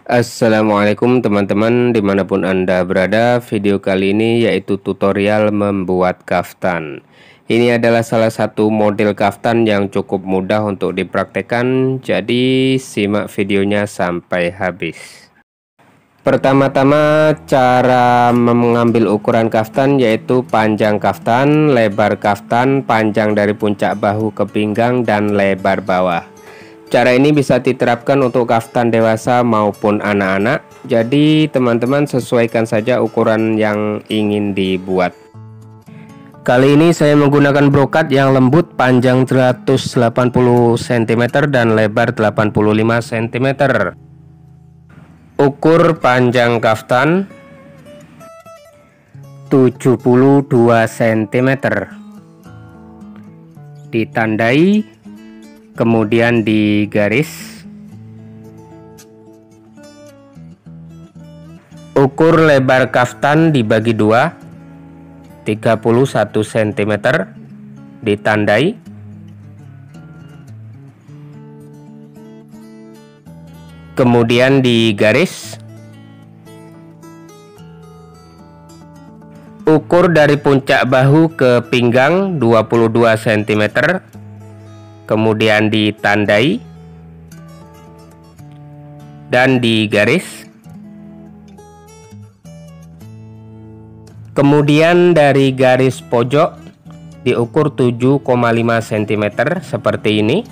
Assalamualaikum teman-teman dimanapun Anda berada. Video kali ini yaitu tutorial membuat kaftan. Ini adalah salah satu model kaftan yang cukup mudah untuk dipraktekkan, jadi simak videonya sampai habis. Pertama-tama cara mengambil ukuran kaftan yaitu panjang kaftan, lebar kaftan, panjang dari puncak bahu ke pinggang, dan lebar bawah. Cara ini bisa diterapkan untuk kaftan dewasa maupun anak-anak. Jadi teman-teman sesuaikan saja ukuran yang ingin dibuat. Kali ini saya menggunakan brokat yang lembut, panjang 180 cm dan lebar 85 cm. Ukur panjang kaftan 72 cm. Ditandai, kemudian digaris. Ukur lebar kaftan dibagi 2, 31 cm, ditandai. Kemudian digaris. Ukur dari puncak bahu ke pinggang 22 cm, kemudian ditandai dan digaris. Kemudian dari garis pojok diukur 7,5 cm seperti ini.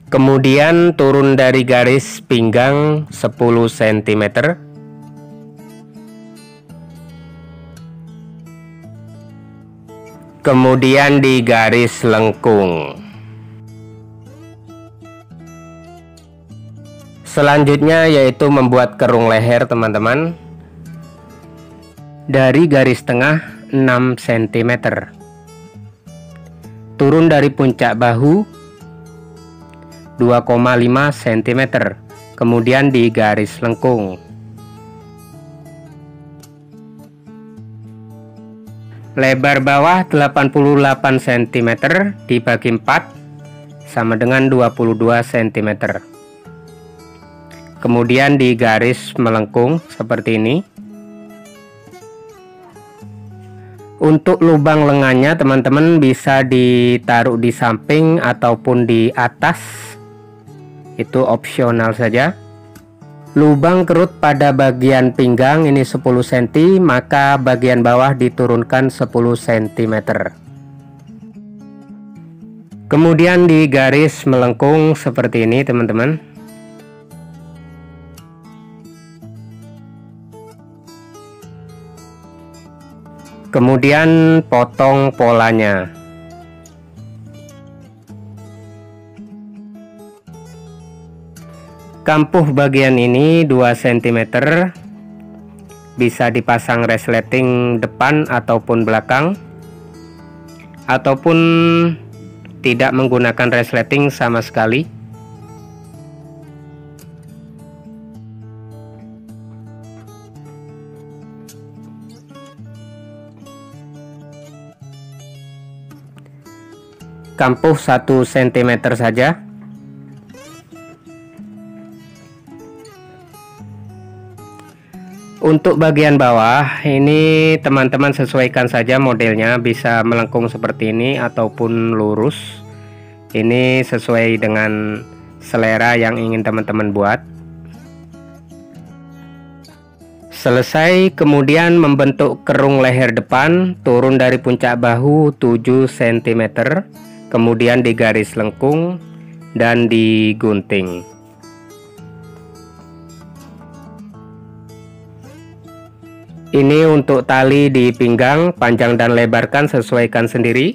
Kemudian turun dari garis pinggang 10 cm. Kemudian di garis lengkung. Selanjutnya yaitu membuat kerung leher teman-teman. Dari garis tengah 6 cm. Turun dari puncak bahu 2,5 cm, kemudian di garis lengkung. Lebar bawah 88 cm dibagi 4 sama dengan 22 cm. Kemudian di garis melengkung seperti ini. Untuk lubang lengannya teman-teman bisa ditaruh di samping ataupun di atas. Itu opsional saja. Lubang kerut pada bagian pinggang ini 10 cm, maka bagian bawah diturunkan 10 cm. Kemudian di garis melengkung seperti ini teman-teman. Kemudian potong polanya. Kampuh bagian ini 2 cm, bisa dipasang resleting depan ataupun belakang, ataupun tidak menggunakan resleting sama sekali. Kampuh 1 cm saja. Untuk bagian bawah ini teman-teman sesuaikan saja modelnya, bisa melengkung seperti ini ataupun lurus. Ini sesuai dengan selera yang ingin teman-teman buat. Selesai, kemudian membentuk kerung leher depan, turun dari puncak bahu 7 cm, kemudian di garis lengkung dan digunting. Ini untuk tali di pinggang, panjang dan lebarkan sesuaikan sendiri.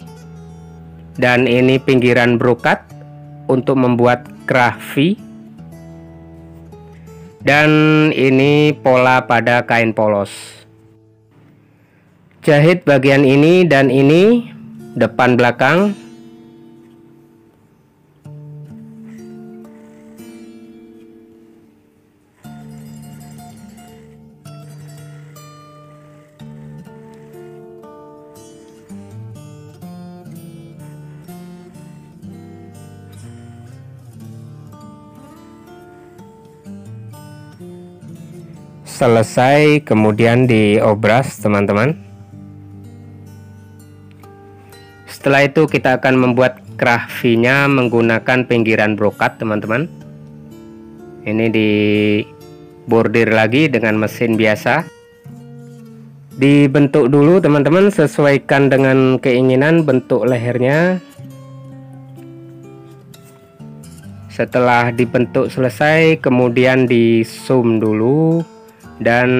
Dan ini pinggiran brokat untuk membuat krah V. Dan ini pola pada kain polos. Jahit bagian ini dan ini, depan belakang. selesai kemudian diobras teman-teman. Setelah itu kita akan membuat kerah V-nya menggunakan pinggiran brokat teman-teman. Ini dibordir lagi dengan mesin biasa. Dibentuk dulu teman-teman, sesuaikan dengan keinginan bentuk lehernya. Setelah dibentuk selesai, kemudian di zoom dulu dan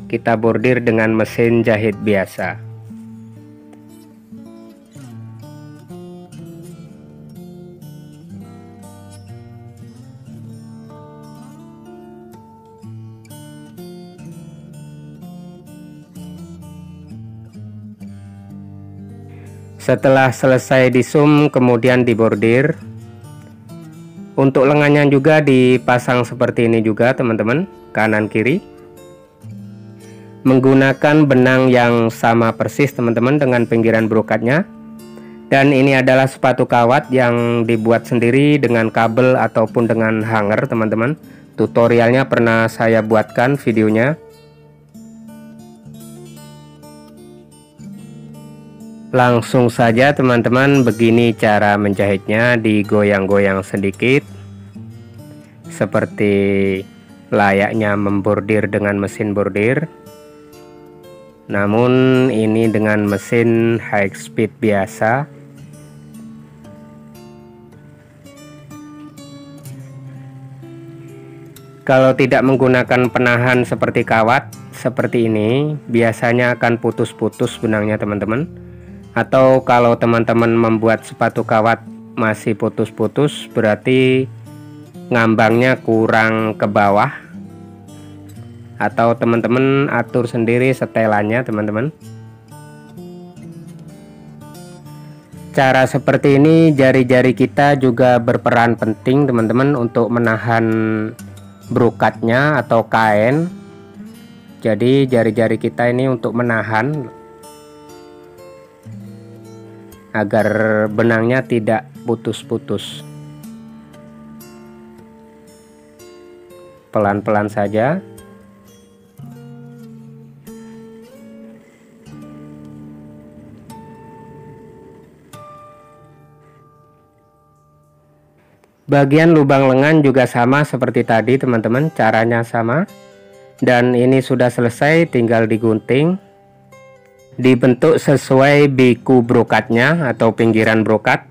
kita bordir dengan mesin jahit biasa. Setelah selesai di zoom kemudian dibordir. Untuk lengannya juga dipasang seperti ini juga teman-teman, kanan kiri. Menggunakan benang yang sama persis teman-teman dengan pinggiran brokatnya. Dan ini adalah sepatu kawat yang dibuat sendiri dengan kabel ataupun dengan hanger teman-teman. Tutorialnya pernah saya buatkan videonya. Langsung saja teman-teman, begini cara menjahitnya, digoyang-goyang sedikit seperti layaknya membordir dengan mesin bordir. Namun ini dengan mesin high speed biasa. Kalau tidak menggunakan penahan seperti kawat seperti ini, biasanya akan putus-putus benangnya teman-teman. Atau kalau teman-teman membuat sepatu kawat masih putus-putus, berarti ngambangnya kurang ke bawah. Atau teman-teman atur sendiri setelannya teman-teman. Cara seperti ini jari-jari kita juga berperan penting teman-teman untuk menahan brokatnya atau kain. Jadi jari-jari kita ini untuk menahan agar benangnya tidak putus-putus. Pelan-pelan saja. Bagian lubang lengan juga sama seperti tadi teman-teman, caranya sama. Dan ini sudah selesai, tinggal digunting. Dibentuk sesuai biku brokatnya atau pinggiran brokat.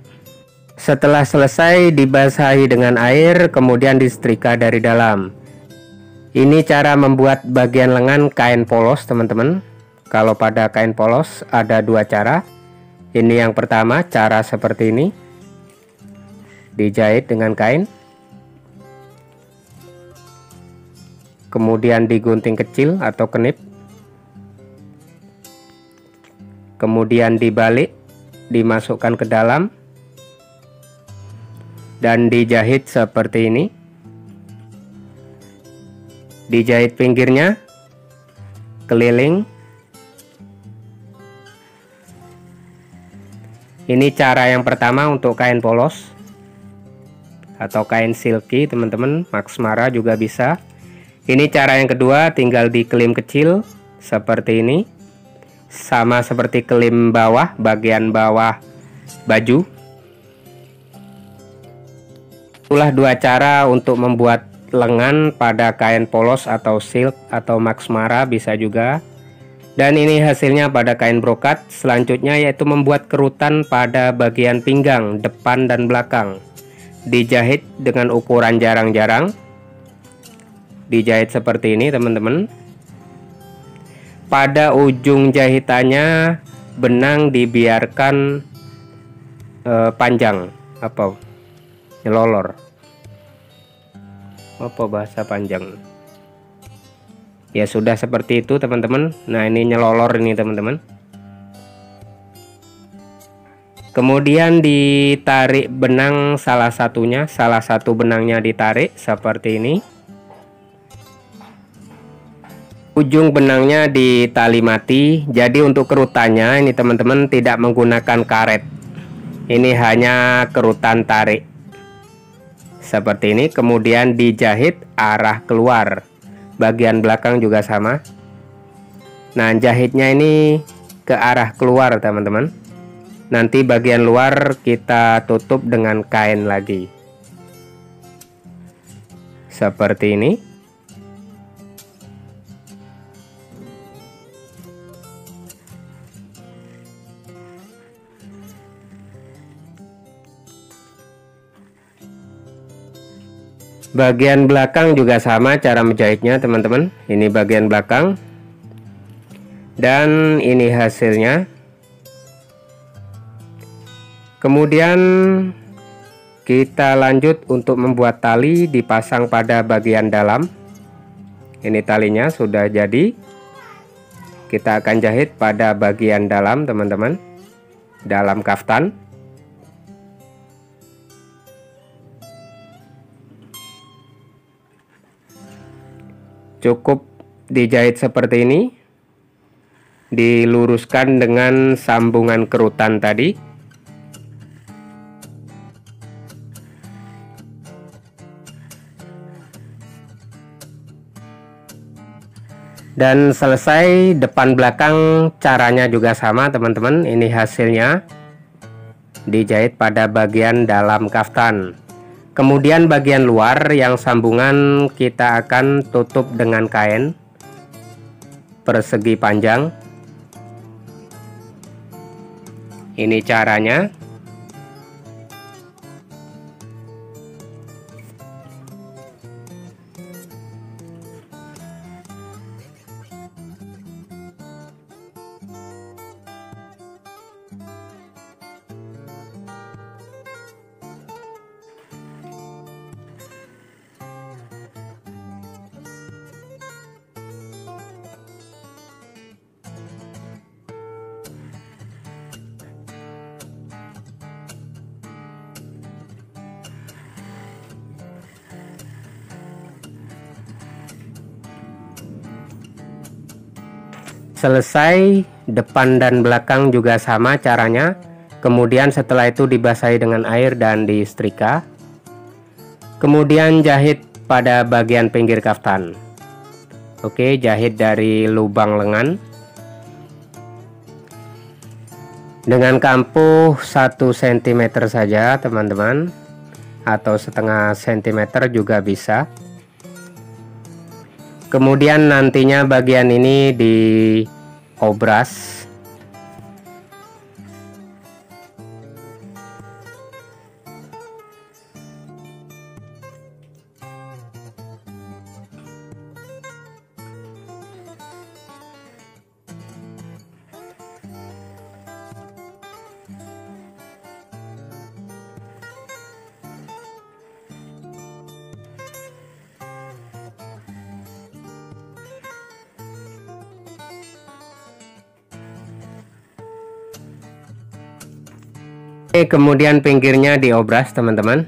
Setelah selesai dibasahi dengan air, kemudian disetrika dari dalam. Ini cara membuat bagian lengan kain polos teman-teman. Kalau pada kain polos ada dua cara. Ini yang pertama, cara seperti ini. Dijahit dengan kain. Kemudian digunting kecil atau kenip. Kemudian dibalik, dimasukkan ke dalam, dan dijahit seperti ini. Dijahit pinggirnya, keliling. Ini cara yang pertama untuk kain polos atau kain silky teman-teman, Max Mara juga bisa. Ini cara yang kedua, tinggal dikelim kecil seperti ini. Sama seperti kelim bawah, bagian bawah baju. Itulah dua cara untuk membuat lengan pada kain polos atau silk atau Max Mara bisa juga. Dan ini hasilnya pada kain brokat. Selanjutnya yaitu membuat kerutan pada bagian pinggang depan dan belakang. Dijahit dengan ukuran jarang-jarang. Dijahit seperti ini teman-teman. Pada ujung jahitannya benang dibiarkan panjang, apa nyelolor, apa bahasa panjang ya, sudah seperti itu teman-teman. Nah ini nyelolor ini teman-teman. Kemudian ditarik benang salah satunya, salah satu benangnya ditarik seperti ini. Ujung benangnya di tali mati. Jadi untuk kerutannya ini teman-teman tidak menggunakan karet. Ini hanya kerutan tarik. Seperti ini, kemudian dijahit arah keluar. bagian belakang juga sama. Nah, jahitnya ini ke arah keluar teman-teman. Nanti bagian luar kita tutup dengan kain lagi seperti ini. Bagian belakang juga sama cara menjahitnya teman-teman. Ini bagian belakang dan ini hasilnya. Kemudian kita lanjut untuk membuat tali dipasang pada bagian dalam. Ini talinya sudah jadi. Kita akan jahit pada bagian dalam teman-teman, dalam kaftan. Cukup dijahit seperti ini, diluruskan dengan sambungan kerutan tadi. Dan selesai. Depan belakang caranya juga sama teman-teman. Ini hasilnya, dijahit pada bagian dalam kaftan. Kemudian bagian luar yang sambungan kita akan tutup dengan kain persegi panjang. Ini caranya. Selesai. Depan dan belakang juga sama caranya. Kemudian setelah itu dibasahi dengan air dan disetrika. Kemudian jahit pada bagian pinggir kaftan. Oke, jahit dari lubang lengan dengan kampuh 1 cm saja teman-teman, atau setengah cm juga bisa. Kemudian nantinya bagian ini diobras. Kemudian pinggirnya diobras teman-teman.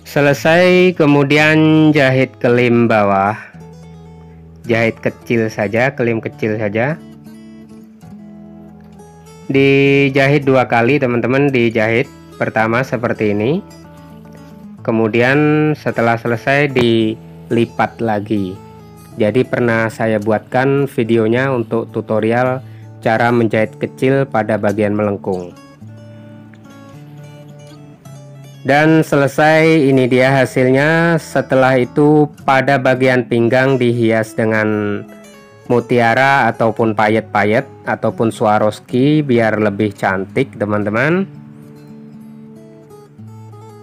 Selesai, kemudian jahit kelim bawah. Jahit kecil saja, kelim kecil saja. Dijahit 2 kali teman-teman, dijahit pertama seperti ini. Kemudian setelah selesai dilipat lagi. Jadi pernah saya buatkan videonya untuk tutorial cara menjahit kecil pada bagian melengkung. Dan selesai, ini dia hasilnya. Setelah itu pada bagian pinggang dihias dengan mutiara ataupun payet-payet ataupun Swarovski biar lebih cantik teman-teman.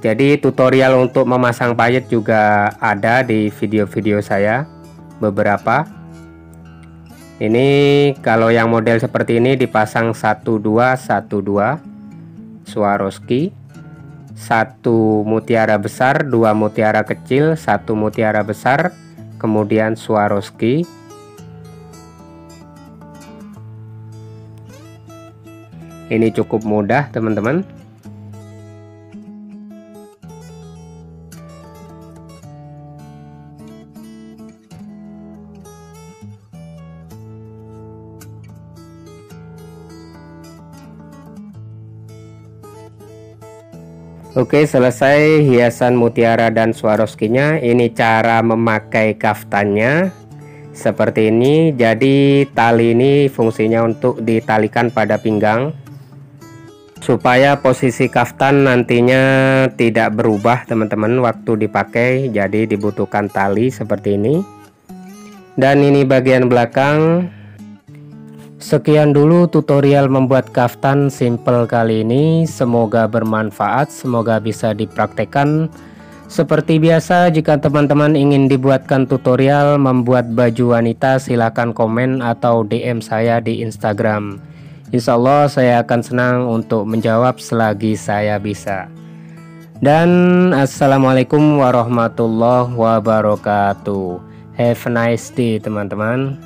Jadi tutorial untuk memasang payet juga ada di video-video saya beberapa. Ini kalau yang model seperti ini dipasang 1212 Swarovski. 1 mutiara besar, 2 mutiara kecil, 1 mutiara besar, kemudian Swarovski. Ini cukup mudah teman-teman. Oke, selesai hiasan mutiara dan Swarovskinya. Ini cara memakai kaftannya seperti ini. Jadi tali ini fungsinya untuk ditalikan pada pinggang supaya posisi kaftan nantinya tidak berubah teman-teman waktu dipakai. Jadi dibutuhkan tali seperti ini. Dan ini bagian belakang. Sekian dulu tutorial membuat kaftan simple kali ini. Semoga bermanfaat, semoga bisa dipraktekkan. Seperti biasa, jika teman-teman ingin dibuatkan tutorial membuat baju wanita, silahkan komen atau DM saya di Instagram. Insya Allah saya akan senang untuk menjawab selagi saya bisa. Dan assalamualaikum warahmatullahi wabarakatuh. Have a nice day teman-teman.